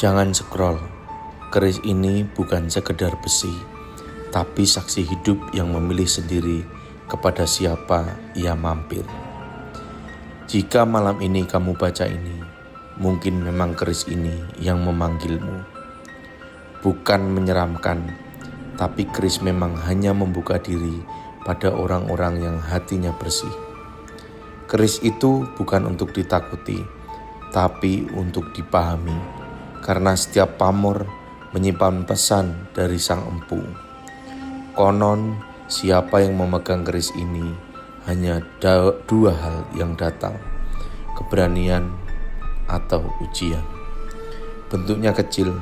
Jangan scroll, keris ini bukan sekedar besi, tapi saksi hidup yang memilih sendiri kepada siapa ia mampir. Jika malam ini kamu baca ini, mungkin memang keris ini yang memanggilmu. Bukan menyeramkan, tapi keris memang hanya membuka diri pada orang-orang yang hatinya bersih. Keris itu bukan untuk ditakuti, tapi untuk dipahami. Karena setiap pamor menyimpan pesan dari sang empu. Konon siapa yang memegang keris ini hanya dua hal yang datang, keberanian atau ujian. Bentuknya kecil,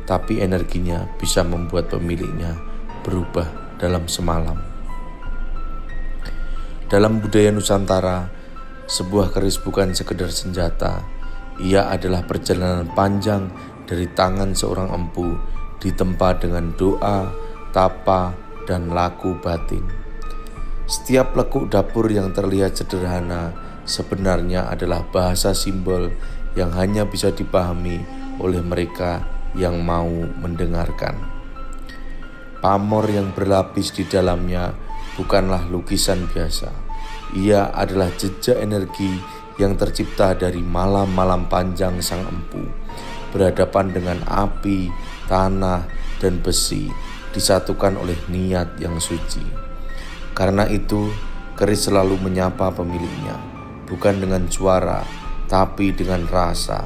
tapi energinya bisa membuat pemiliknya berubah dalam semalam. Dalam budaya Nusantara, sebuah keris bukan sekedar senjata. Ia adalah perjalanan panjang dari tangan seorang empu ditempa dengan doa, tapa, dan laku batin. Setiap lekuk dapur yang terlihat sederhana sebenarnya adalah bahasa simbol yang hanya bisa dipahami oleh mereka yang mau mendengarkan. Pamor yang berlapis di dalamnya bukanlah lukisan biasa. Ia adalah jejak energi yang tercipta dari malam-malam panjang sang empu, berhadapan dengan api, tanah, dan besi, disatukan oleh niat yang suci. Karena itu, keris selalu menyapa pemiliknya, bukan dengan suara, tapi dengan rasa.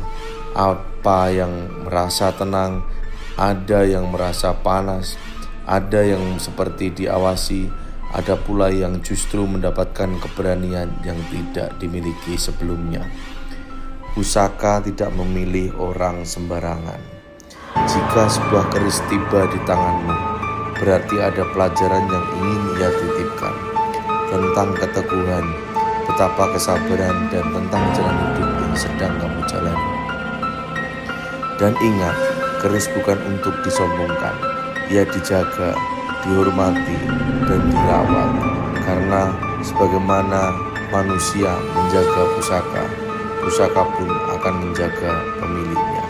Apa yang merasa tenang, ada yang merasa panas, ada yang seperti diawasi, ada pula yang justru mendapatkan keberanian yang tidak dimiliki sebelumnya. Pusaka tidak memilih orang sembarangan. Jika sebuah keris tiba di tanganmu, berarti ada pelajaran yang ingin ia titipkan tentang keteguhan, betapa kesabaran, dan tentang jalan hidup yang sedang kamu jalani. Dan ingat, keris bukan untuk disombongkan. Ia dijaga, dihormati, dan dirawat. Karena sebagaimana manusia menjaga pusaka, pusaka pun akan menjaga pemiliknya.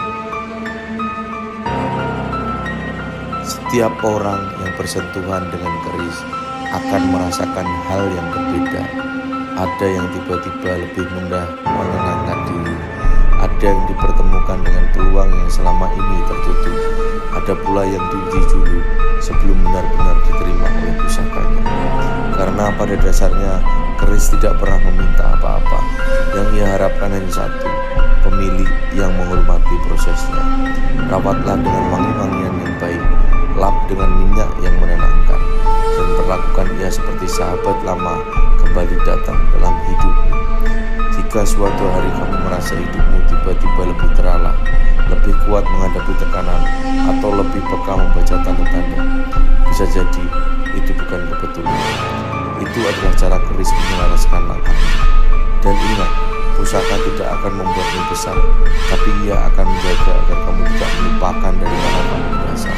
Setiap orang yang bersentuhan dengan keris akan merasakan hal yang berbeda. Ada yang tiba-tiba lebih mudah menenangkan diri. Ada yang dipertemukan dengan peluang yang selama ini tertutup. Ada pula yang diuji dulu sebelum benar-benar diterima oleh pusakanya. Karena pada dasarnya keris tidak pernah meminta apa-apa. Yang ia harapkan hanya satu, pemilik yang menghormati prosesnya. Rawatlah dengan wangi-wangian yang baik, lap dengan minyak yang menenangkan, dan perlakukan ia seperti sahabat lama kembali datang dalam hidupmu. Jika suatu hari kamu merasa hidupmu tiba-tiba lebih terarah, lebih kuat menghadapi tekanan, atau lebih peka membaca tanda-tanda, bisa jadi itu bukan kebetulan. Itu adalah cara keris menyelaraskan langkah. Dan ingat, pusaka tidak akan membuatmu besar, tapi ia akan menjaga agar kamu tidak melupakan dari mana kamu berasal.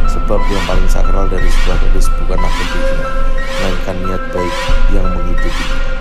Sebab yang paling sakral dari sebuah keris bukanlah bentuknya, melainkan niat baik yang menghidupinya.